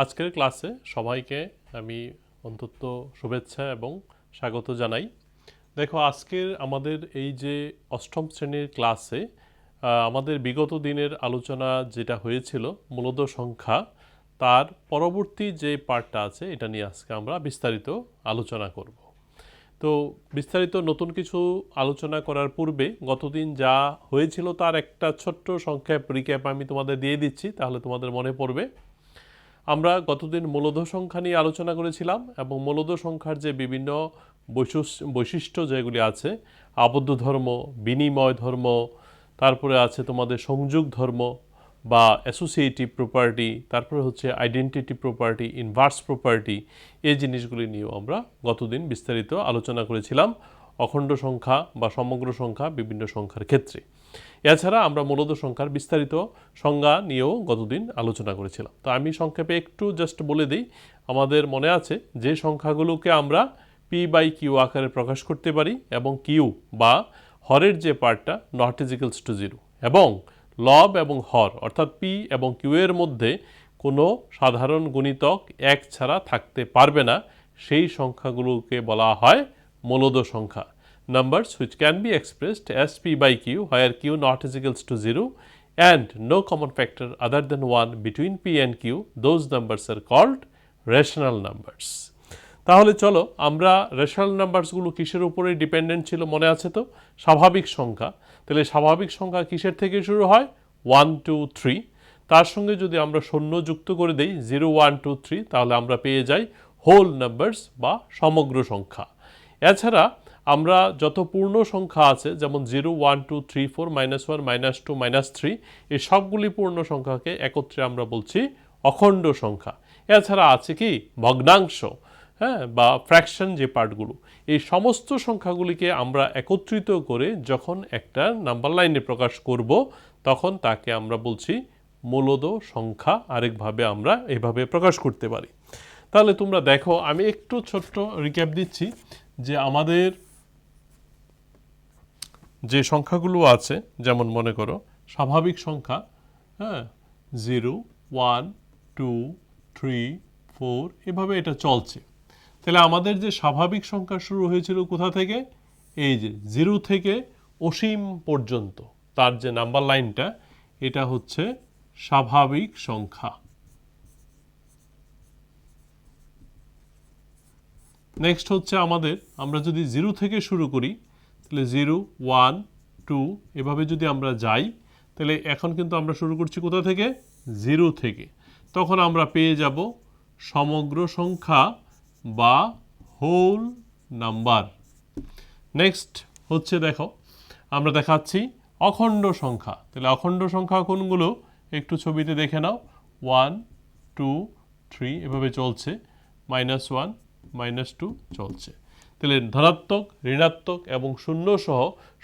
আজকের ক্লাসে সবাইকে আমি অন্তত শুভেচ্ছা এবং স্বাগত জানাই। দেখো, আজকের আমাদের এই যে অষ্টম শ্রেণীর ক্লাসে আমাদের বিগত দিনের আলোচনা যেটা হয়েছিল মূলদ সংখ্যা, তার পরবর্তী যে পার্টটা আছে এটা নিয়ে আজকে আমরা বিস্তারিত আলোচনা করব। তো বিস্তারিত নতুন কিছু আলোচনা করার পূর্বে গতদিন যা হয়েছিল তার একটা ছোট্ট সংক্ষেপ রিক্যাপ আমি তোমাদের দিয়ে দিচ্ছি, তাহলে তোমাদের মনে পড়বে। আমরা গতদিন মূলদ সংখ্যা নিয়ে আলোচনা করেছিলাম এবং মূলদ সংখ্যার যে বিভিন্ন বৈশিষ্ট্য যেগুলি আছে, আবদ্ধ ধর্ম, বিনিময় ধর্ম, তারপরে আছে তোমাদের সংযোগ ধর্ম বা অ্যাসোসিয়েটিভ প্রপার্টি, তারপরে হচ্ছে আইডেন্টিটি প্রপার্টি, ইনভার্স প্রপার্টি, এই জিনিসগুলি নিয়েও আমরা গতদিন বিস্তারিত আলোচনা করেছিলাম অখণ্ড সংখ্যা বা সমগ্র সংখ্যা বিভিন্ন সংখ্যার ক্ষেত্রে। এছাড়া আমরা মূলদ সংখ্যার বিস্তারিত সংজ্ঞা নিয়েও গতদিন আলোচনা করেছিলাম। তো আমি সংক্ষেপে একটু জাস্ট বলে দিই। আমাদের মনে আছে যে সংখ্যাগুলোকে আমরা পি বাই কিউ আকারে প্রকাশ করতে পারি এবং কিউ বা হরের যে পার্টটা নট ইজিক্যালস টু জিরো, এবং লব এবং হর অর্থাৎ পি এবং কিউ এর মধ্যে কোনো সাধারণ গুণিতক এক ছাড়া থাকতে পারবে না, সেই সংখ্যাগুলোকে বলা হয় মূলদ সংখ্যা। Numbers which can be expressed as p by q where q not is equals to 0 and no common factor other than 1 between p and q, those numbers are called rational numbers. তাহলে চলো আমরা rational নাম্বারসগুলো কিসের উপরে dependent ছিল মনে আছে তো? স্বাভাবিক সংখ্যা। তাহলে স্বাভাবিক সংখ্যা কিসের থেকে শুরু হয়? 1 2 3। তার সঙ্গে যদি আমরা শূন্য যুক্ত করে দেই 0 1 2 3, তাহলে আমরা পেয়ে যাই হোল নাম্বারস বা সমগ্র সংখ্যা। এছাড়া আমরা যত পূর্ণ সংখ্যা আছে যেমন 0 1 2 3 4 -1 -2 -3, এই সবগুলি পূর্ণ সংখ্যাকে একত্রে আমরা বলছি অখণ্ড সংখ্যা। এছাড়া আছে কি ভগ্নাংশ, হ্যাঁ, বা ফ্র্যাকশন যে পার্টগুলো, এই সমস্ত সংখ্যাগুলিকে আমরা একত্রিত করে যখন একটা নাম্বার লাইনে প্রকাশ করব তখন তাকে আমরা বলছি মূলদ সংখ্যা। আরেকভাবে আমরা এভাবে প্রকাশ করতে পারি। তাহলে তোমরা দেখো, আমি একটু ছোট্ট রিক্যাপ দিচ্ছি যে আমাদের যে সংখ্যাগুলো আছে, যেমন মনে করো স্বাভাবিক সংখ্যা, হ্যাঁ, 0 1 2 3 4 এভাবে এটা চলছে। তাহলে আমাদের যে স্বাভাবিক সংখ্যা শুরু হয়েছিল কোথা থেকে? এই যে 0 থেকে অসীম পর্যন্ত তার যে নাম্বার লাইনটা, এটা হচ্ছে স্বাভাবিক সংখ্যা। নেক্সট হচ্ছে আমাদের, আমরা যদি 0 থেকে শুরু করি তাহলে 0 1 2 এভাবে যদি আমরা যাই, তাহলে এখন কিন্তু আমরা শুরু করছি কোথা থেকে? 0 থেকে। তখন আমরা পেয়ে যাব সমগ্র সংখ্যা বা হোল নাম্বার। নেক্সট হচ্ছে দেখো, আমরা দেখাচ্ছি অখণ্ড সংখ্যা। তাহলে অখণ্ড সংখ্যা কোনগুলো একটু ছবিতে দেখে নাও। 1 2 3 এভাবে চলছে, -1 -2 চলছে। তাহলে ধনাত্মক, ঋণাত্মক এবং শূন্য সহ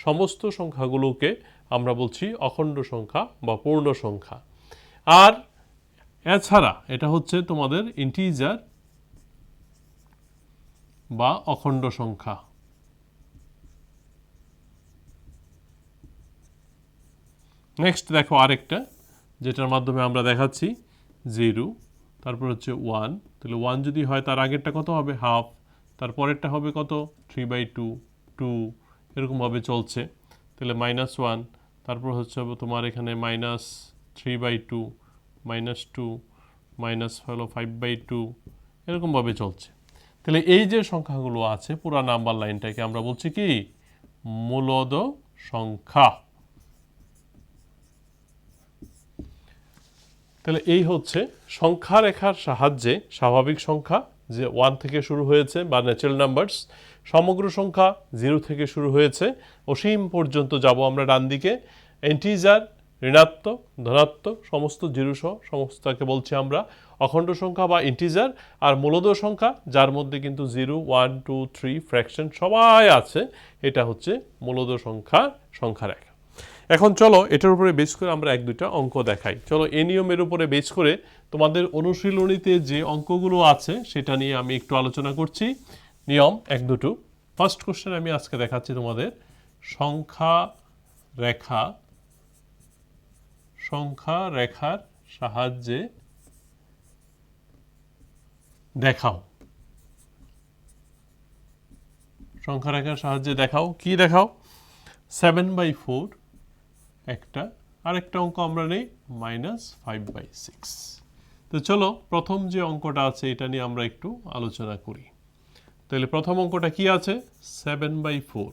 সমস্ত সংখ্যাগুলোকে আমরা বলছি অখণ্ড সংখ্যা বা পূর্ণ সংখ্যা। আর এছাড়া এটা হচ্ছে তোমাদের ইন্টিজার বা অখণ্ড সংখ্যা। নেক্সট দেখো আরেকটা, যেটার মাধ্যমে আমরা দেখাচ্ছি 0, তারপর হচ্ছে 1। তাহলে 1 যদি হয় তার আগেরটা কত হবে? হাফ। তারপরেরটা হবে কত? 3/2 2, এরকমভাবে চলছে। তাহলে -1, তারপর হচ্ছে তোমার এখানে -3/2 -2 হলো 5/2, এরকমভাবে চলছে। তাহলে এই যে সংখ্যাগুলো আছে পুরো নাম্বার লাইনটাকে আমরা বলছি কি? মূলদ সংখ্যা। তাহলে এই হচ্ছে সংখ্যা রেখার সাহায্যে স্বাভাবিক সংখ্যা যে 1 থেকে শুরু হয়েছে বা ন্যাচারাল নাম্বারস, সমগ্র সংখ্যা 0 থেকে শুরু হয়েছে, অসীম পর্যন্ত যাব আমরা ডান দিকে। ইন্টিজার, ঋণাত্মক, ধনাত্মক সমস্ত জিরো সহ সমস্তকে বলছি আমরা অখণ্ড সংখ্যা বা ইন্টিজার। আর মূলদ সংখ্যা যার মধ্যে কিন্তু 0 1 2 3 ফ্র্যাকশন সবাই আছে, এটা হচ্ছে মূলদ সংখ্যা রেখা। এখন চলো এটার উপরে বেস করে আমরা 1-2টা অঙ্ক দেখাই। চলো এই নিয়মের উপরে বেস করে তোমাদের অনুশীলনীতে যে অঙ্কগুলো আছে সেটা নিয়ে আমি একটু আলোচনা করছি। নিয়ম 1-2। ফার্স্ট কোশ্চেন আমি আজকে দেখাচ্ছি তোমাদের সংখ্যা রেখার সাহায্যে দেখাও, সংখ্যা রেখার সাহায্যে দেখাও। কি দেখাও? 7/4 একটা, আরেকটা অঙ্ক আমরা নেই -5/6। তো চলো প্রথম যে অঙ্কটা আছে এটা নিয়ে আমরা একটু আলোচনা করি। তাহলে প্রথম অঙ্কটা কি আছে? 7/4।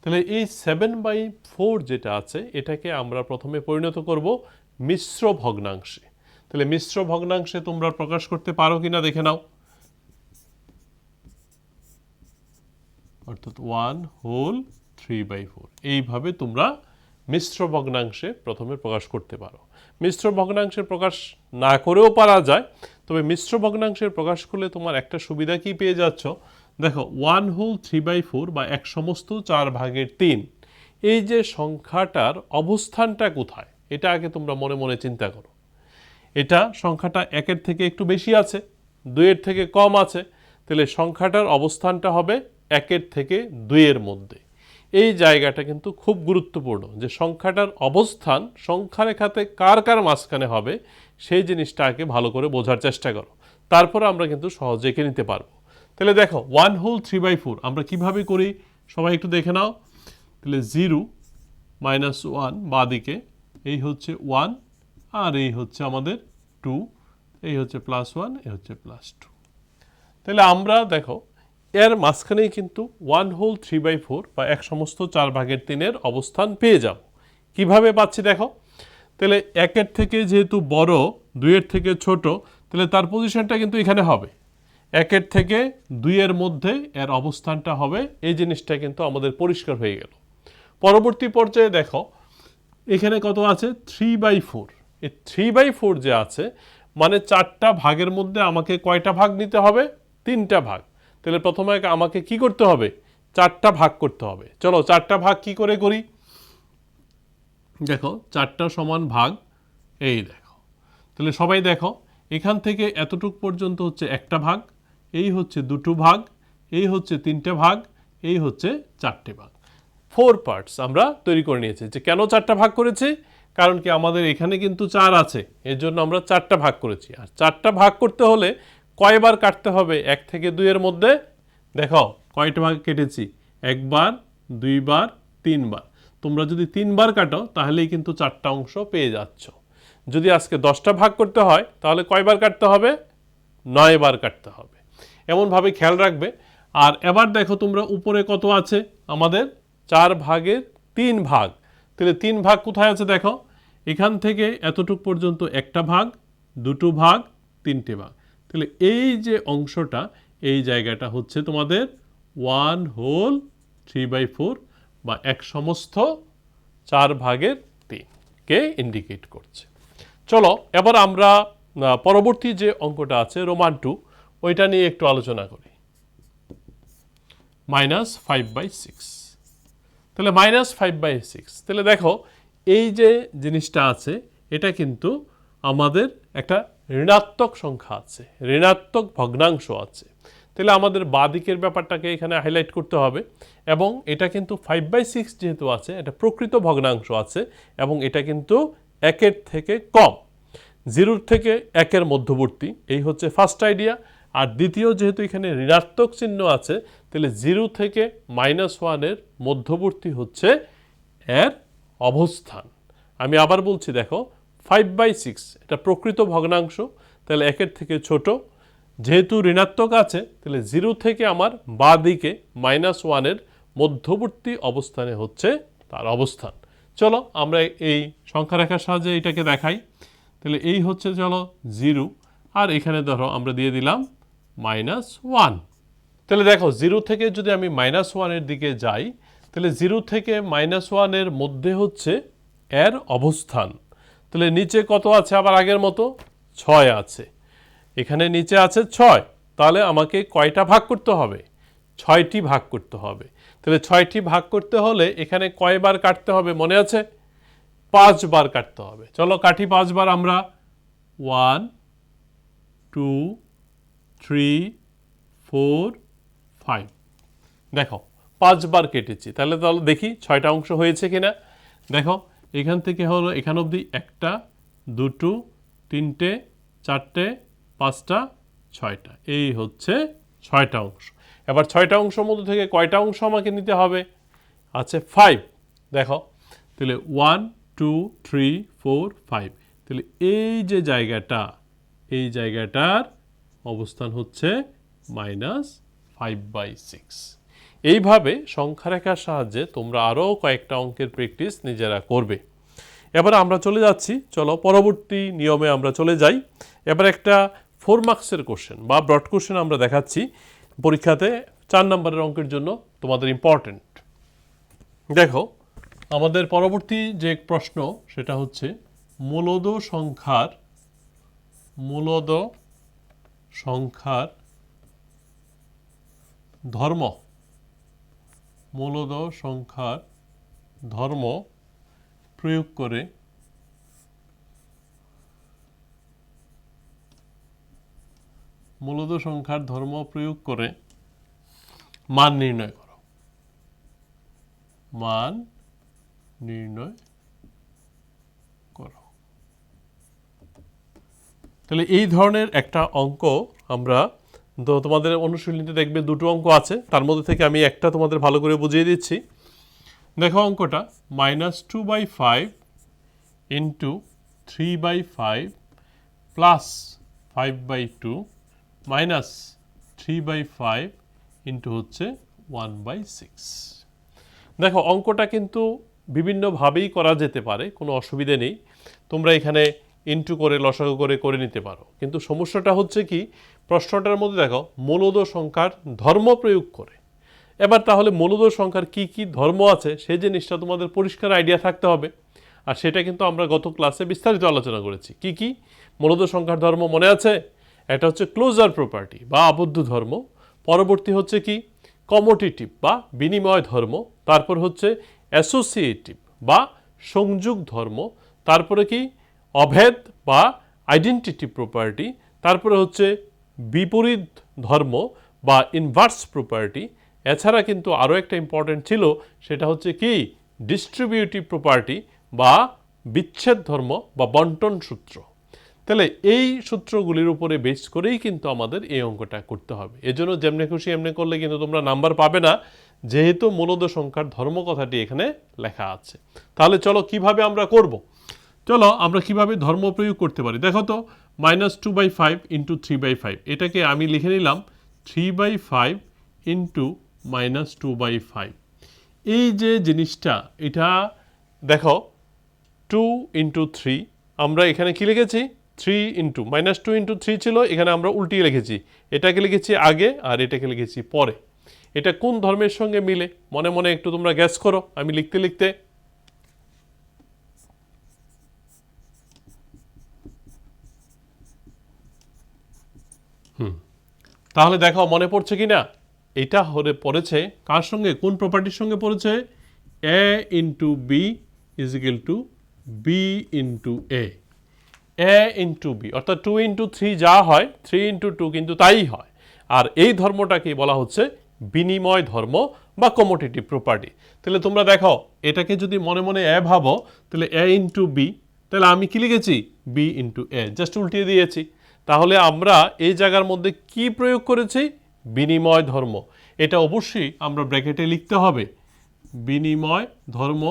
তাহলে এই 7/4 যেটা আছে এটাকে আমরা প্রথমে পরিণত করব মিশ্র ভগ্নাংশে। তাহলে মিশ্র ভগ্নাংশে তোমরা প্রকাশ করতে পারো কিনা দেখে নাও। অর্থাৎ 1/3/4 এইভাবে তোমরা মিশ্র ভগ্নাংশে প্রথমে প্রকাশ করতে পারো। মিশ্র ভগ্নাংশে প্রকাশ না করেও পারা যায়, তবে মিশ্র ভগ্নাংশের প্রকাশ করলে তোমার একটা সুবিধা কি পেয়ে যাচ্ছ, দেখো 1/3/4 বা 1/4 এই যে সংখ্যাটার অবস্থানটা কোথায় এটা আগে তোমরা মনে মনে চিন্তা করো। এটা সংখ্যাটা 1-এর থেকে একটু বেশি আছে, 2-এর থেকে কম আছে, তাহলে সংখ্যাটার অবস্থানটা হবে 1-এর থেকে 2-এর মধ্যে। এই জায়গাটা কিন্তু খুব গুরুত্বপূর্ণ যে সংখ্যাটার অবস্থান সংখ্যারেখাতে কার কার মাঝখানে হবে সেই জিনিসটা আগে ভালো করে বোঝার চেষ্টা করো, তারপরে আমরা কিন্তু সহজে এঁকে নিতে পারবো। তাহলে দেখো 1/3/4 আমরা কিভাবে করি সবাই একটু দেখে নাও। তাহলে 0 - 1 বাঁদিকে, এই হচ্ছে 1 আর এই হচ্ছে আমাদের 2, এই হচ্ছে +1, এই হচ্ছে +2। তাহলে আমরা দেখো এর মাঝখানেই কিন্তু 1/3/4 বা 1/4 অবস্থান পেয়ে যাব। কিভাবে পাচ্ছি দেখো, তাহলে 1-এর থেকে যেহেতু বড়, 2-এর থেকে ছোট, তাহলে তার পজিশনটা কিন্তু এখানে হবে। 1-এর থেকে 2-এর মধ্যে এর অবস্থানটা হবে, এই জিনিসটা কিন্তু আমাদের পরিষ্কার হয়ে গেল। পরবর্তী পর্যায়ে দেখো এখানে কত আছে? 3/4। এই 3/4 যে আছে মানে 4টা ভাগের মধ্যে আমাকে কয়টা ভাগ নিতে হবে? 3টা ভাগ। তাহলে প্রথমে আমাকে কি করতে হবে? 4টা ভাগ করতে হবে। চলো 4টা ভাগ কি করে করি দেখো, 4টা সমান ভাগ, এই দেখো। তাহলে সবাই দেখো এখান থেকে এতটুক পর্যন্ত হচ্ছে একটা ভাগ, এই হচ্ছে 2টো ভাগ, এই হচ্ছে 3টে ভাগ, এই হচ্ছে 4টে ভাগ। 4 পার্টস আমরা তৈরি করে নিয়েছি। যে কেন 4টা ভাগ করেছি? কারণ কি আমাদের এখানে কিন্তু 4 আছে, এর জন্য আমরা 4টা ভাগ করেছি। আর 4টা ভাগ করতে হলে কয়বার কাটতে হবে 1 থেকে 2-এর মধ্যে? দেখো কয়টা ভাগ কেটেছি, 1 বার, 2 বার, 3 বার। তোমরা যদি 3 বার কাটো তাহলেই কিন্তু 4টা অংশ পেয়ে যাচ্ছ। যদি আজকে 10টা ভাগ করতে হয় তাহলে কয়বার কাটতে হবে? 9 বার কাটতে হবে। এমনভাবে খেয়াল রাখবে। আর এবার দেখো তোমরা উপরে কত আছে আমাদের? 4/3 ভাগ। তাহলে 3 ভাগ কোথায় আছে দেখো, এখান থেকে এতটুক পর্যন্ত একটা ভাগ, 2টো ভাগ, 3টে ভাগ। তাহলে এই যে অংশটা, এই জায়গাটা হচ্ছে তোমাদের 1/3/4 বা 1/4 কে ইন্ডিকেট করছে। চলো এবার আমরা পরবর্তী যে অঙ্কটা আছে রোমান 2 ওইটা নিয়ে একটু আলোচনা করি। -5/6। তাহলে -5/6, তাহলে দেখো এই যে জিনিসটা আছে এটা কিন্তু আমাদের একটা ঋণাত্মক সংখ্যা আছে, ঋণাত্মক ভগ্নাংশ আছে। তাহলে আমাদের বাঁদিকের ব্যাপারটাকে এখানে হাইলাইট করতে হবে। এবং এটা কিন্তু 5/6 যেহেতু আছে, এটা প্রকৃত ভগ্নাংশ আছে এবং এটা কিন্তু 1-এর থেকে কম, 0 থেকে 1-এর মধ্যবর্তী, এই হচ্ছে ফার্স্ট আইডিয়া। আর দ্বিতীয়, যেহেতু এখানে ঋণাত্মক চিহ্ন আছে তাহলে 0 থেকে -1-এর মধ্যবর্তী হচ্ছে এর অবস্থান। আমি আবার বলছি দেখো 5/6 এটা প্রকৃত ভগ্নাংশ, তাহলে 1-এর থেকে ছোট, যেহেতু ঋণাত্মক আছে তাহলে 0 থেকে আমার বাঁ দিকে -1-এর মধ্যবর্তী অবস্থানে হচ্ছে তার অবস্থান। চলো আমরা এই সংখ্যা রেখার সাহায্যে এটাকে দেখাই। তাহলে এই হচ্ছে চলো 0, আর এখানে ধরো আমরা দিয়ে দিলাম -1। তাহলে দেখো 0 থেকে যদি আমি -1-এর দিকে যাই তাহলে 0 থেকে -1-এর মধ্যে হচ্ছে এর অবস্থান। তাহলে নিচে কত আছে আবার আগের মতো? 6 আছে। এখানে নিচে আছে 6, তাহলে আমাকে কয়টা ভাগ করতে হবে? 6টি ভাগ করতে হবে। তাহলে 6টি ভাগ করতে হলে এখানে কয়বার কাটতে হবে মনে আছে? 5 বার কাটতে হবে। চলো কাটি 5 বার আমরা। 1 2 3 4 5। দেখো 5 বার কেটেছি। তাহলে দেখি 6টা অংশ হয়েছে কিনা। দেখো এখান থেকে হলো এখান অবধি 1টা 2টো 3টে 4টে 5টা 6টা। এই হচ্ছে 6টা অংশ। এবার 6টা অংশের মধ্যে থেকে কয়টা অংশ আমাকে নিতে হবে? আছে 5। দেখো তাহলে 1 2 3 4 5। তাহলে এই যে জায়গাটা, এই জায়গাটার অবস্থান হচ্ছে -5/6। এইভাবে সংখ্যা রেখার সাহায্যে তোমরা আরও কয়েকটা অঙ্কের প্র্যাকটিস নিজেরা করবে। এবার আমরা চলে যাচ্ছি, চলো পরবর্তী নিয়মে আমরা চলে যাই। এবার একটা 4 মার্কসের কোশ্চেন বা ব্রড কোশ্চেন আমরা দেখাচ্ছি পরীক্ষাতে 4 নম্বরের অঙ্কের জন্য তোমাদের ইম্পর্টেন্ট। দেখো আমাদের পরবর্তী যে প্রশ্ন সেটা হচ্ছে মূলদ সংখ্যার ধর্ম, মূলদ সংখ্যার ধর্ম প্রয়োগ করে মূলদ সংখ্যার ধর্ম প্রয়োগ করে মান নির্ণয় করো। মান নির্ণয় করো। তাহলে এই ধরনের একটা অঙ্ক আমরা তোমাদের অনুশীলনীতে দেখবে দুটো অঙ্ক আছে, তার মধ্যে থেকে আমি একটা তোমাদের ভালো করে বুঝিয়ে দিচ্ছি। দেখো অঙ্কটা -2/5 ইন্টু 3/5 প্লাস 5/2 মাইনাস 3/5 ইন্টু হচ্ছে 1/6। দেখো অঙ্কটা কিন্তু বিভিন্নভাবেই করা যেতে পারে, কোনো অসুবিধে নেই। তোমরা এখানে ইন্টু করে লসাগু করে নিতে পারো, কিন্তু সমস্যাটা হচ্ছে কি প্রশ্নটার মধ্যে দেখো মূলদ সংখ্যার ধর্ম প্রয়োগ করে। এবার তাহলে মূলদ সংখ্যার কি কি ধর্ম আছে সেই জিনিসটা তোমাদের পরিষ্কার আইডিয়া থাকতে হবে, আর সেটা কিন্তু আমরা গত ক্লাসে বিস্তারিত আলোচনা করেছি। কি কি মূলদ সংখ্যার ধর্ম মনে আছে? এটা হচ্ছে ক্লোজার প্রপার্টি বা আবদ্ধ ধর্ম, পরবর্তী হচ্ছে কি কমোটেটিভ বা বিনিময় ধর্ম, তারপর হচ্ছে অ্যাসোসিয়েটিভ বা সংযোগ ধর্ম, তারপরে কি অভেদ বা আইডেন্টিটি প্রপার্টি, তারপরে হচ্ছে বিপরীত ধর্ম বা ইনভার্স প্রপার্টি। এছাড়া কিন্তু আরও একটা ইম্পর্টেন্ট ছিল, সেটা হচ্ছে কি ডিস্ট্রিবিউটিভ প্রপার্টি বা বিচ্ছেদ ধর্ম বা বন্টন সূত্র। তাহলে এই সূত্রগুলির উপরে বেস করেই কিন্তু আমাদের এই অঙ্কটা করতে হবে। এজন্য যেমনি খুশি এমনি করলে কিন্তু তোমরা নাম্বার পাবে না, যেহেতু মূলদ সংখ্যার ধর্ম কথাটি এখানে লেখা আছে। তাহলে চলো কিভাবে আমরা করব, চলো আমরা কিভাবে ধর্ম প্রয়োগ করতে পারি। দেখো তো -2/5 ইন্টু 3/5, এটাকে আমি লিখে নিলাম 3/5 ইন্টু -2/5। এই যে জিনিসটা, এটা দেখো 2 ইন্টু 3, আমরা এখানে কি লিখেছি 3 ইন্টু -2 ইন্টু 3 ছিল, এখানে আমরা উল্টিয়ে লিখেছি, এটাকে লিখেছি আগে আর এটাকে লিখেছি পরে। এটা কোন ধর্মের সঙ্গে মিলে মনে মনে একটু তোমরা গ্যাস করো আমি লিখতে লিখতে। তাহলে দেখো মনে পড়ছে কি না, এটা হলে পড়েছে কার সঙ্গে, কোন প্রপার্টির সঙ্গে পড়েছে? a into B is equal to B into A. a into B অর্থাৎ 2 ইন্টু 3 যা হয় 3 ইন্টু 2 কিন্তু তাই হয়। আর এই ধর্মটাকে বলা হচ্ছে বিনিময় ধর্ম বা কমোটেটিভ প্রপার্টি। তাহলে তোমরা দেখো এটাকে যদি মনে মনে এ ভাবো, তাহলে a ইন্টু বি, তাহলে আমি কি লিখেছি বি ইন্টু এ, জাস্ট উল্টিয়ে দিয়েছি। তাহলে আমরা এই জায়গার মধ্যে কি প্রয়োগ করেছি? বিনিময় ধর্ম। এটা অবশ্যই আমরা ব্র্যাকেটে লিখতে হবে, বিনিময় ধর্ম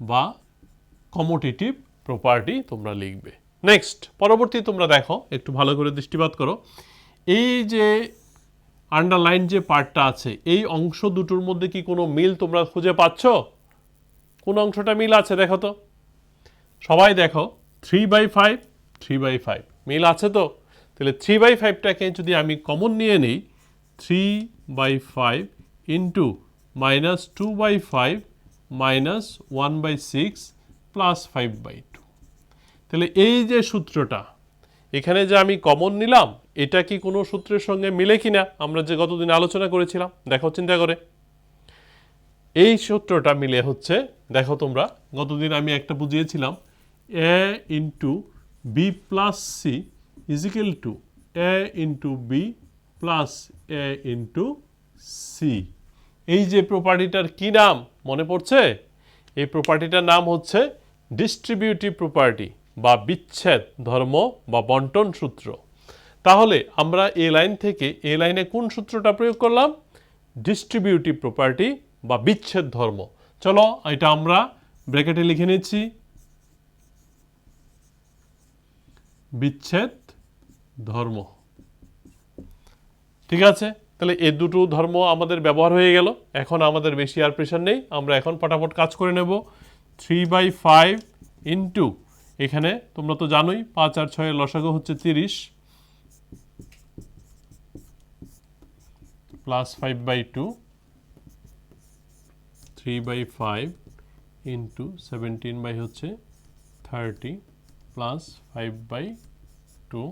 বা কমোটেটিভ প্রপার্টি তোমরা লিখবে। নেক্সট পরবর্তী তোমরা দেখো একটু ভালো করে দৃষ্টিপাত করো, এই যে আন্ডারলাইন যে পার্টটা আছে এই অংশ দুটোর মধ্যে কি কোনো মিল তোমরা খুঁজে পাচ্ছ? কোন অংশটা মিল আছে দেখো তো, সবাই দেখো 3/5 3/5 মিল আছে তো। তাহলে 3/5টাকে যদি আমি কমন নিয়ে নিই, 3/5 ইন্টু -2/5 মাইনাস 1/6 প্লাস 5/2। তাহলে এই যে সূত্রটা এখানে যে আমি কমন নিলাম, এটা কি কোনো সূত্রের সঙ্গে মিলে কিনা আমরা যে গতদিন আলোচনা করেছিলাম? দেখো চিন্তা করে, এই সূত্রটা মিলে হচ্ছে, দেখো তোমরা গতদিন আমি একটা বুঝিয়েছিলাম a into B plus C is equal to a into B plus a into C. এই যে প্রপার্টিটার কি নাম মনে পড়ছে? এই প্রপার্টিটার নাম হচ্ছে ডিস্ট্রিবিউটিভ প্রপার্টি। বা বিচ্ছেদ ধর্ম বা বন্টন সূত্র। তাহলে আমরা এই লাইন থেকে এই লাইনে কোন সূত্রটা প্রয়োগ করলাম? ডিস্ট্রিবিউটিভ প্রপার্টি বা বিচ্ছেদ ধর্ম। চলো এটা আমরা ব্র্যাকেটে লিখে নিচ্ছি, বিচ্ছেদ ধর্ম। ঠিক আছে, তাহলে এই দুটো ধর্ম আমাদের ব্যবহার হয়ে গেল। এখন আমাদের বেশি আর প্রেশার নেই, আমরা এখন ফটাফট কাজ করে নেব। 3/5 ইন্টু, এখানে তোমরা তো জানোই 5 আর 6 এর লসাগু হচ্ছে 30 প্লাস 5/2, 3/5 ইন্টু 17 হচ্ছে 30 প্লাস 5/2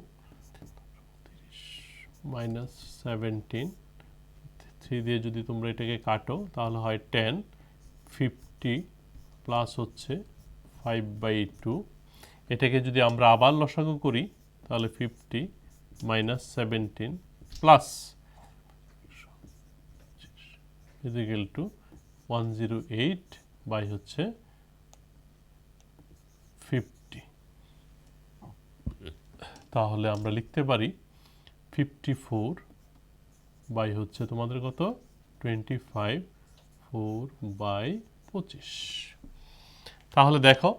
মাইনাস 17, 3 দিয়ে যদি তোমরা এটাকে কাটো তাহলে হয় 10, 50 প্লাস হচ্ছে 5/2। এটাকে যদি আমরা আবার লসাগু করি তাহলে 50 minus 17 plus equal to 108 by হচ্ছে 50। তাহলে আমরা লিখতে পারি 54 বাই হচ্ছে তোমাদের কত 25, 4/25। তাহলে দেখো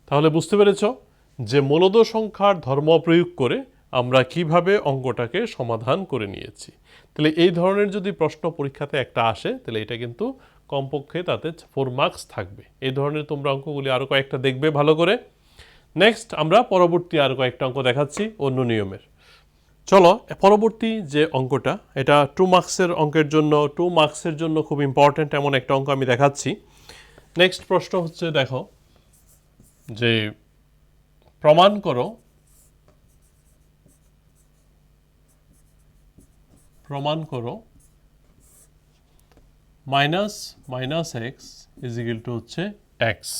তাহলে বুঝতে পেরেছ যে মূলদ সংখ্যার ধর্ম প্রয়োগ করে আমরা কিভাবে অঙ্কটাকে সমাধান করে নিয়েছি। তাহলে এই ধরনের যদি প্রশ্ন পরীক্ষাতে একটা আসে তাহলে এটা কিন্তু কমপক্ষে তাতে 4 মার্কস থাকবে। এই ধরনের তোমরা অঙ্কগুলি আরও কয়েকটা দেখবে ভালো করে। নেক্সট আমরা পরবর্তী আরও কয়েকটা অঙ্ক দেখাচ্ছি অন্য নিয়মের। চলো পরবর্তী যে অঙ্কটা, এটা 2 মার্কসের অঙ্কের জন্য, 2 মার্কসের জন্য খুব ইম্পর্ট্যান্ট এমন একটা অঙ্ক আমি দেখাচ্ছি। নেক্সট প্রশ্ন হচ্ছে, দেখো যে প্রমাণ করো minus x is equal two হচ্ছে এক্স।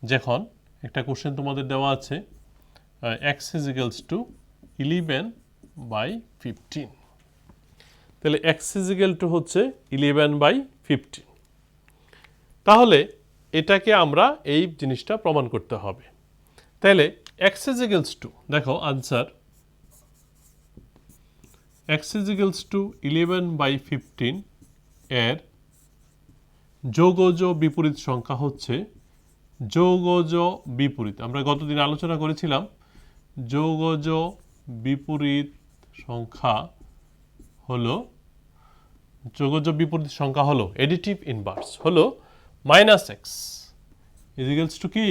যখন একটা কোশ্চেন তোমাদের দেওয়া আছে এক্স ইজ ইকুয়ালস টু 11/15, তাহলে এক্স ইজ ইকুয়াল টু হচ্ছে 11/15। তাহলে এটাকে আমরা এই জিনিসটা প্রমাণ করতে হবে। তাহলে এক্স ইজ ইকুয়ালস টু, দেখো answer, x is equals to 11/15 এর যৌগজ বিপরীত সংখ্যা হচ্ছে, যৌগজ বিপরীত আমরা গতদিন আলোচনা করেছিলাম, যৌগজ বিপরীত সংখ্যা হলো, যৌগজ বিপরীত সংখ্যা হলো এডিটিভ ইনভার্স হলো minus x is equals to কি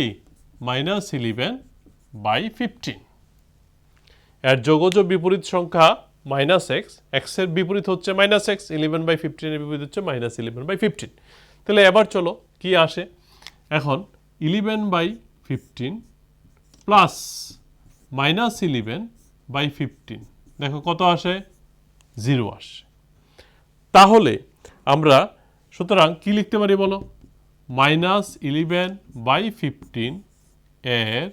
মাইনাস 11/15। এর যৌগজ বিপরীত সংখ্যা মাইনাস এক্স, এক্সের বিপরীত হচ্ছে মাইনাস এক্স, 11/15 এর বিপরীত হচ্ছে মাইনাস 11/15। তাহলে এবার চলো কি আসে, এখন 11/15 প্লাস মাইনাস 11/15, দেখো কত আসে, 0 আসে। তাহলে আমরা সুতরাং কি লিখতে পারি বলো, মাইনাস 11/15 এর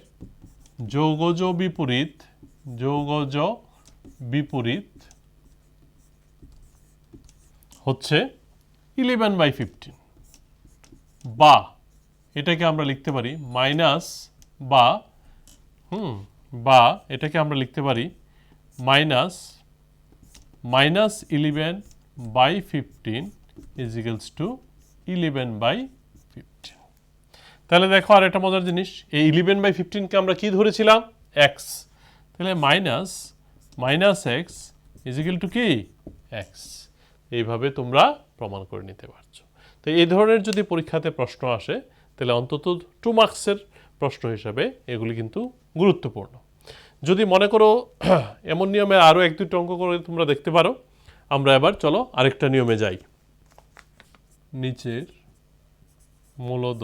যৌগজ বিপরীত হচ্ছে 11/15, বা এটাকে আমরা লিখতে পারি মাইনাস, বা এটাকে আমরা লিখতে পারি মাইনাস 11/15 ইজ ইকুয়ালস টু 11/15। তাহলে দেখো আর একটা মজার জিনিস, এই 11/15কে আমরা কি ধরেছিলাম, এক্স। তাহলে minus x is equal two কি এক্স। এইভাবে তোমরা প্রমাণ করে নিতে পারছো। তো এই ধরনের যদি পরীক্ষাতে প্রশ্ন আসে তাহলে অন্তত 2 মার্কসের প্রশ্ন হিসাবে এগুলি কিন্তু গুরুত্বপূর্ণ। যদি মনে করো এমন নিয়মে আরও 1-2টি অঙ্ক করে তোমরা দেখতে পারো। আমরা এবার চলো আরেকটা নিয়মে যাই। নিচের মূলদ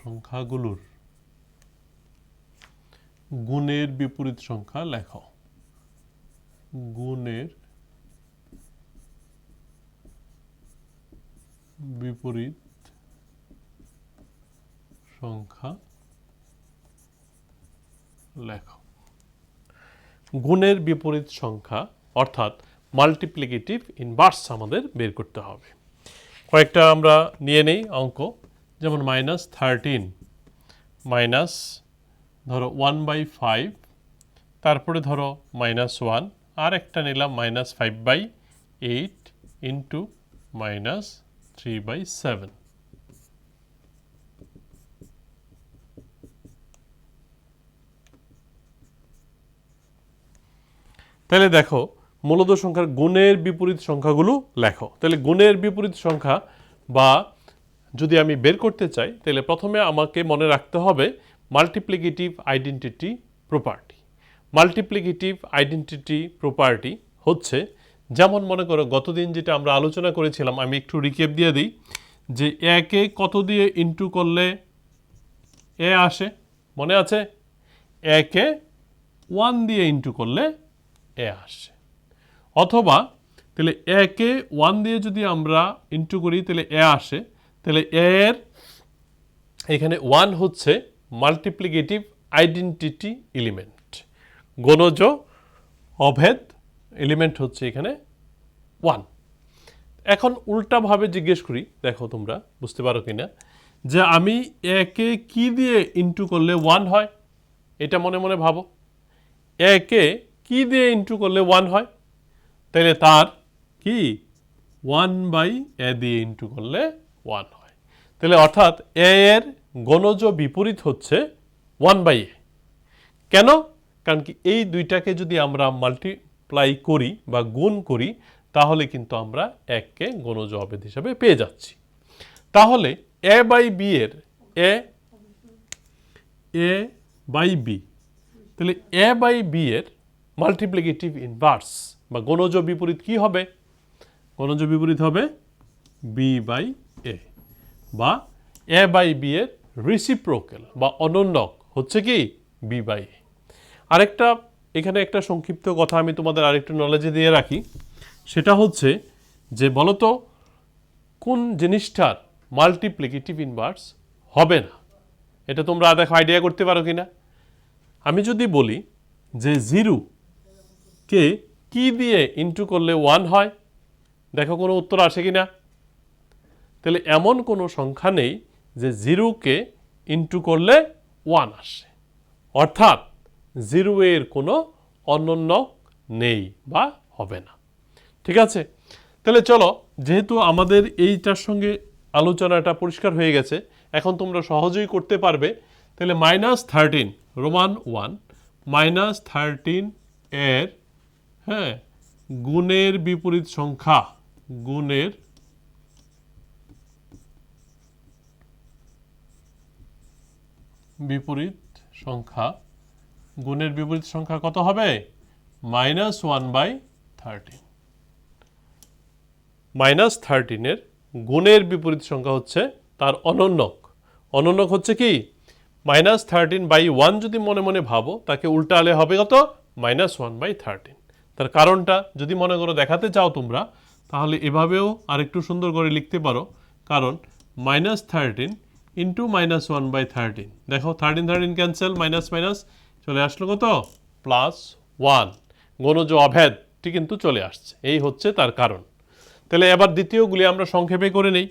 সংখ্যাগুলোর গুণের বিপরীত সংখ্যা লেখো। গুণের বিপরীত সংখ্যা লেখো। গুণের বিপরীত সংখ্যা অর্থাৎ মাল্টিপ্লিকেটিভ ইনভার্স আমাদের বের করতে হবে। কয়েকটা আমরা নিয়ে নেই অঙ্ক, যেমন -13 মাইনাস ধরো 1/5, তারপরে ধরো -1, আর একটা নিলাম -5/8 ইন্টু -3/7। তাহলে দেখো মূলত সংখ্যার গুণের বিপরীত সংখ্যাগুলো লেখো। তাহলে গুণের বিপরীত সংখ্যা বা যদি আমি বের করতে চাই, তাহলে প্রথমে আমাকে মনে রাখতে হবে multiplicative identity property. Multiplicative identity property হচ্ছে, যেমন মনে করো গতদিন যেটা আমরা আলোচনা করেছিলাম, আমি একটু রিক্যাপ দিয়ে দিই, যে একে কত দিয়ে ইন্টু করলে এ আসে, মনে আছে? একে 1 দিয়ে ইন্টু করলে এ আসে। অথবা তাহলে একে 1 দিয়ে যদি আমরা ইন্টু করি তাহলে এ আসে, তাহলে এর এখানে 1 হচ্ছে মাল্টিপ্লিকেটিভ আইডেন্টিটি এলিমেন্ট, গণজ অভেদ এলিমেন্ট হচ্ছে এখানে 1। এখন উল্টাভাবে জিজ্ঞেস করি, দেখো তোমরা বুঝতে পারো কিনা, যে আমি একে কি দিয়ে ইন্টু করলে 1 হয়, এটা মনে মনে ভাবো। একে কি দিয়ে ইন্টু করলে 1 হয়, তাহলে তার কি 1/a দিয়ে ইন্টু করলে 1 হয়। তাহলে অর্থাৎ এ এর গণজ বিপরীত হচ্ছে 1/a। কেন? কারণ কি এই দুইটাকে যদি আমরা মাল্টিপ্লাই করি বা গুণ করি, তাহলে কিন্তু আমরা এককে গণজ অভেদ হিসাবে পেয়ে যাচ্ছি। তাহলে a/b এর a/b, তাহলে a/b এর মাল্টিপ্লিকেটিভ ইনভার্স বা গণজ বিপরীত কি হবে? গণজ বিপরীত হবে b/a, বা a/b এর রেসিপ্রোকাল বা অনন্যক হচ্ছে কি b/a। আরেকটা এখানে একটা সংক্ষিপ্ত কথা আমি তোমাদের আরেকটু নলেজে দিয়ে রাখি, সেটা হচ্ছে যে বলতো কোন জিনিসটার মাল্টিপ্লিকেটিভ ইনভার্স হবে না, এটা তোমরা দেখো আইডিয়া করতে পারো কিনা। আমি যদি বলি যে 0 কে কি দিয়ে ইন্টু করলে 1 হয়, দেখো কোনো উত্তর আসে কিনা। তাহলে এমন কোনো সংখ্যা নেই যে 0 কে ইন্টু করলে 1 আসে, অর্থাৎ 0 এর কোনো অনন্যক নেই বা হবে না। ঠিক আছে, তাহলে চলো, যেহেতু আমাদের এইটার সঙ্গে আলোচনাটা পরিষ্কার হয়ে গেছে, এখন তোমরা সহজেই করতে পারবে। তাহলে -13 রোমান 1 -13 এর গুণের বিপরীত সংখ্যা, গুণের বিপরীত সংখ্যা, গুণের বিপরীত সংখ্যা কত হবে? -1/13। -13 এর গুণের বিপরীত সংখ্যা হচ্ছে তার অনন্যক। অনন্যক হচ্ছে কি -13/1, যদি মনে মনে ভাবো তাকে উল্টালে হবে কত? -1/13। তার কারণটা যদি মনে করো দেখাতে চাও তোমরা, তাহলে এভাবেও আরেকটু সুন্দর করে লিখতে পারো। কারণ -13 ইন্টু -1/13, দেখো 13 ক্যান্সেল, মাইনাস মাইনাস চলে আসলো কত? +1। গণজ অভেদটি কিন্তু চলে আসছে, এই হচ্ছে তার কারণ। তাহলে এবার দ্বিতীয়গুলি আমরা সংক্ষেপে করে নেই।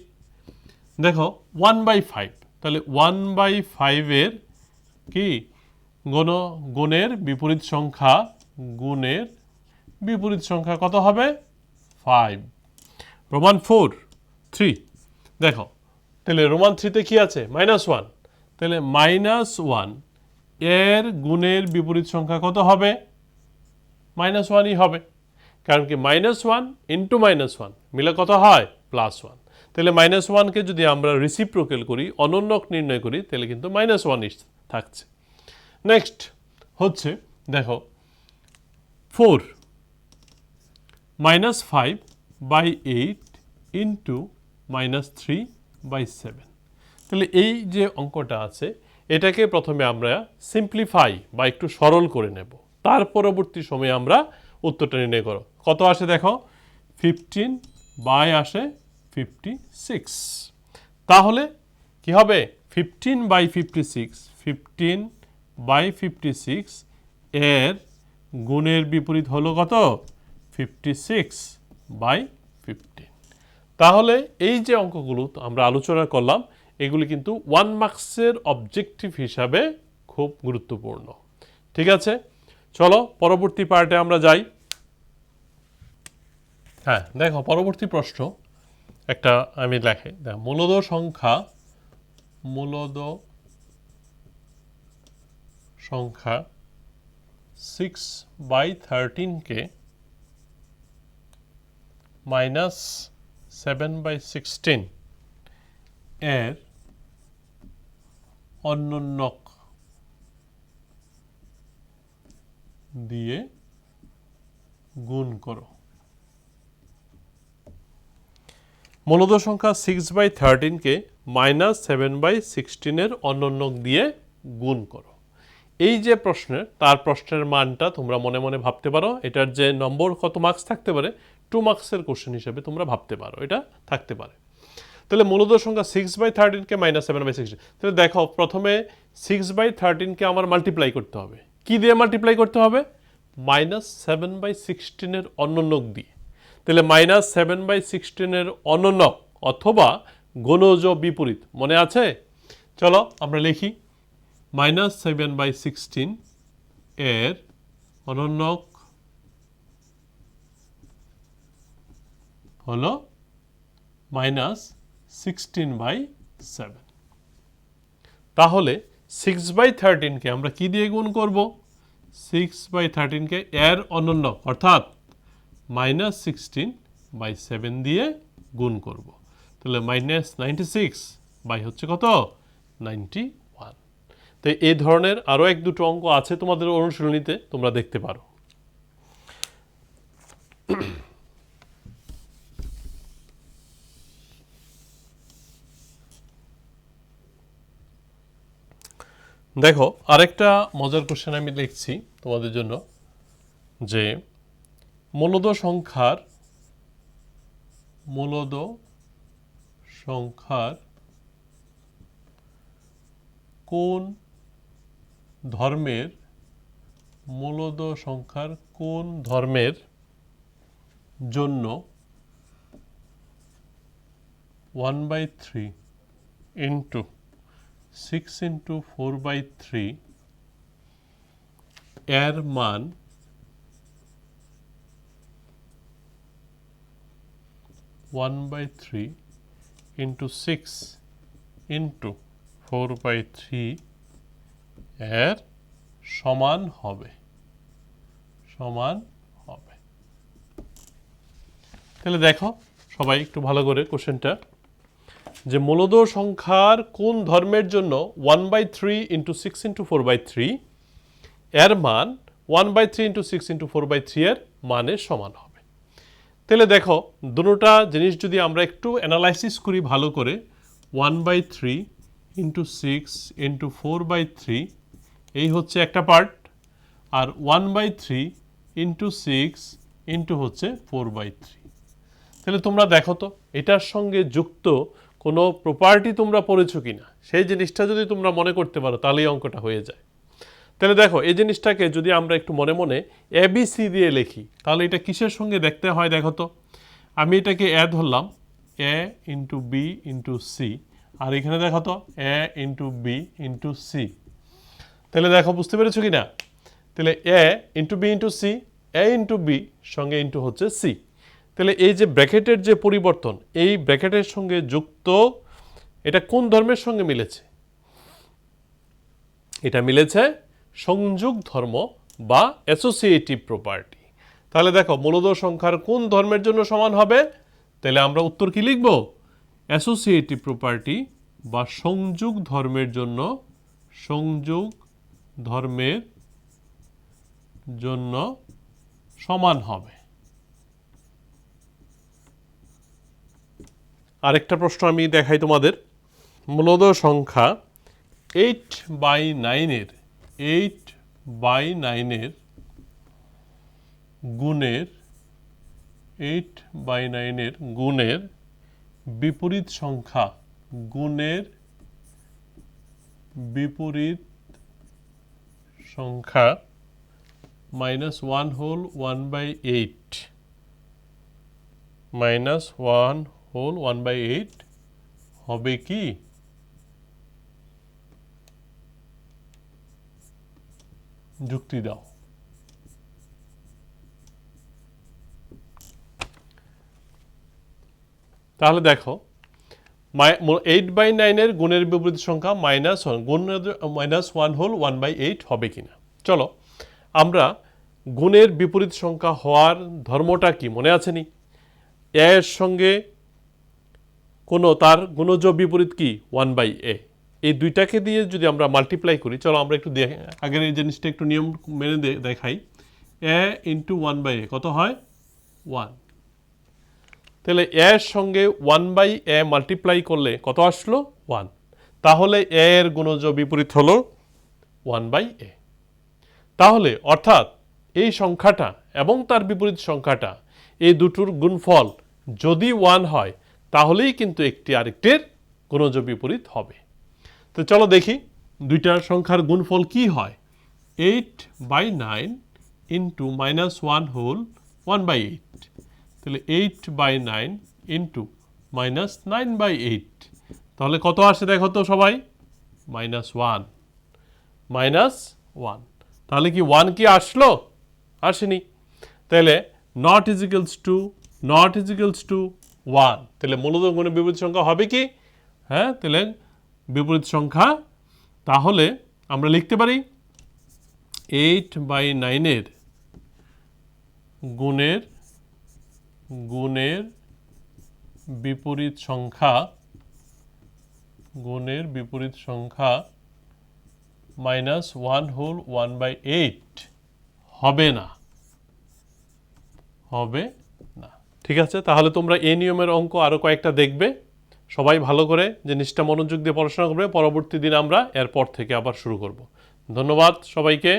দেখো 1/5, তাহলে 1/5 এর কি গুণের বিপরীত সংখ্যা, গুণের বিপরীত সংখ্যা কত হবে? 5। রোমান 3, দেখো তাহলে রোমান 3-তে কি আছে? -1, তাহলে -1 এর গুণের বিপরীত সংখ্যা কত হবে? -1ই হবে, কারণ কি -1 ইন্টু -1 মিলে কত হয়? +1। তাহলে -1কে যদি আমরা রেসিপ্রোকাল করি, অনন্যক নির্ণয় করি, তাহলে কিন্তু -1ই থাকছে। নেক্সট হচ্ছে দেখো 4 -5/8 ইন্টু -3/7। তাহলে এই যে অঙ্কটা আছে, এটাকে প্রথমে আমরা সিম্পলিফাই বা একটু সরল করে নেব, তার পরবর্তী সময়ে আমরা উত্তরটা নির্ণয় করো। কত আসে দেখো? 15 আসে 56। তাহলে কি হবে? 15/56, 15 বাই 56 এর গুণের বিপরীত হলো কত 56 বাই 15। তাহলে এই যে অঙ্কগুলো আমরা আলোচনা করলাম এগুলি কিন্তু 1 মার্কসের অবজেক্টিভ হিসাবে খুব গুরুত্বপূর্ণ। ঠিক আছে, চলো পরবর্তী পার্টে আমরা যাই। হ্যাঁ দেখো পরবর্তী প্রশ্ন একটা আমি লেখে দেখো মূলদ সংখ্যা 6/13 -7/16 এর অন্যন্যক দিয়ে গুণ করো। মূলদ সংখ্যা 6/13 -7/16 এর অন্যন্যক দিয়ে গুণ করো। এই যে প্রশ্নের তার প্রশ্নের মানটা তোমরা মনে মনে ভাবতে পারো, এটার যে নম্বর কত মার্কস থাকতে পারে 2 মার্কসের কোশ্চেন হিসেবে তোমরা ভাবতে পারো, এটা থাকতে পারে। তাহলে মূলদ সংখ্যা 6/13 -7/16, তাহলে দেখো প্রথমে 6/13 আমার মাল্টিপ্লাই করতে হবে। কি দিয়ে মাল্টিপ্লাই করতে হবে? -7/16 এর অন্যন্যক দিয়ে। তাহলে -7/16 এর অন্যন্যক অথবা গুণজ বিপরীত মনে আছে? চলো আমরা লিখি -7/16 এর অন্যন্যক হলো -16/7। তাহলে 6/13 আমরা কি দিয়ে গুণ করব? 6/13 এর অন্যন্যক অর্থাৎ -16/7 দিয়ে গুণ করব। তাহলে -96 বাই হচ্ছে কত 91। তো এই ধরনের আরও 1-2 অঙ্ক আছে তোমাদের অনুশীলনীতে, তোমরা দেখতে পারো। দেখো আরেকটা মজার কোশ্চেন আমি লিখছি তোমাদের জন্য, যে মূলদ সংখ্যার কোন ধর্মের জন্য 1/3 ইন্টু 6 ইন্টু 4/3 এর মান 1/3 ইন্টু 6 ইন্টু 4/3 এর সমান হবে। তাহলে দেখো সবাই একটু ভালো করে কোশ্চেনটা, যে মূলদ সংখ্যার কোন ধর্মের জন্য 1/3 ইন্টু 6 ইন্টু 4/3 এর মান 1/3 ইন্টু 6 ইন্টু 4/3 এর মানের সমান হবে। তাহলে দেখো দুটোটা জিনিস যদি আমরা একটু অ্যানালাইসিস করি ভালো করে, 1/3 ইন্টু 6 ইন্টু 4/3 এই হচ্ছে একটা পার্ট, আর 1/3 ইন্টু 6 ইন্টু হচ্ছে 4/3। তাহলে তোমরা দেখো তো এটার সঙ্গে যুক্ত কোনো প্রপার্টি তোমরা পড়েছো কিনা, সেই জিনিসটা যদি তোমরা মনে করতে পারো তাহলেই অঙ্কটা হয়ে যায়। তাহলে দেখো এই জিনিসটাকে যদি আমরা একটু মনে মনে ABC দিয়ে লিখি তাহলে এটা কিসের সঙ্গে দেখতে হয় দেখো তো। আমি এটাকে এ ধরলাম, A into B into C, আর এখানে দেখো তো A into B into C. তাহলে দেখো বুঝতে পেরেছো কি না? তাহলে A into B into C, A into B সঙ্গে ইন্টু হচ্ছে সি। তাহলে এই যে ব্র্যাকেটের যে পরিবর্তন, এই ব্র্যাকেটের সঙ্গে যুক্ত এটা কোন ধর্মের সঙ্গে মিলেছে? এটা মিলেছে সংযোগ ধর্ম বা অ্যাসোসিয়েটিভ প্রপার্টি। তাহলে দেখো মূলদ সংখ্যার কোন ধর্মের জন্য সমান হবে? তাহলে আমরা উত্তর কি লিখব? অ্যাসোসিয়েটিভ প্রপার্টি বা সংযোগ ধর্মের জন্য সমান হবে। আরেকটা প্রশ্ন আমি দেখাই তোমাদের। মূলদ সংখ্যা 8/9 এর গুণের বিপরীত সংখ্যা মাইনাস 1 হোল 1/8 মাইনাস 1 হোল 1/8 হবে কি? যুক্তি দাও। তাহলে দেখো 8/9 এর গুণের বিপরীত সংখ্যা মাইনাস 1 হোল 1/8 হবে কিনা। চলো আমরা গুণের বিপরীত সংখ্যা হওয়ার ধর্মটা কি মনে আছে নি? এর সঙ্গে কোনো তার গুণজ বিপরীত কি 1/a, এই দুইটাকে দিয়ে যদি আমরা মাল্টিপ্লাই করি, চলো আমরা একটু আগের এই জিনিসটা একটু নিয়ম মেনে দেখাই। a ইন্টু 1/a কত হয়? 1। তাহলে এর সঙ্গে 1/a মাল্টিপ্লাই করলে কত আসলো? 1। তাহলে a এর গুণজ বিপরীত হলো 1/a। তাহলে অর্থাৎ এই সংখ্যাটা এবং তার বিপরীত সংখ্যাটা, এই দুটোর গুণফল যদি 1 হয় তাহলেই কিন্তু একটি আরেকটির গুণজ বিপরীত হবে। তো চলো দেখি দুইটার সংখ্যার গুণফল কি হয়। 8/9 ইন্টু মাইনাস 1 হোল 1/8, তাহলে 8/9 ইন্টু মাইনাস 9/8, তাহলে কত আসে দেখো তো সবাই? -1। -1, তাহলে কি 1 কি আসলো? আসেনি। তাহলে নট ইজিক্যালস টু 1, তাহলে মূলত গুণের বিপরীত সংখ্যা হবে কি? হ্যাঁ, তাহলে বিপরীত সংখ্যা, তাহলে আমরা লিখতে পারি 8/9 এর গুণের বিপরীত সংখ্যা -1 হোল 1/8 হবে না। ঠিক আছে, তাহলে তোমরা এই নিয়মের অঙ্ক আরও কয়েকটা দেখবে। সবাই ভালো করে জিনিসটা মনোযোগ দিয়ে পড়াশোনা করবে। পরবর্তী দিন আমরা এরপর থেকে আবার শুরু করব। ধন্যবাদ সবাইকে।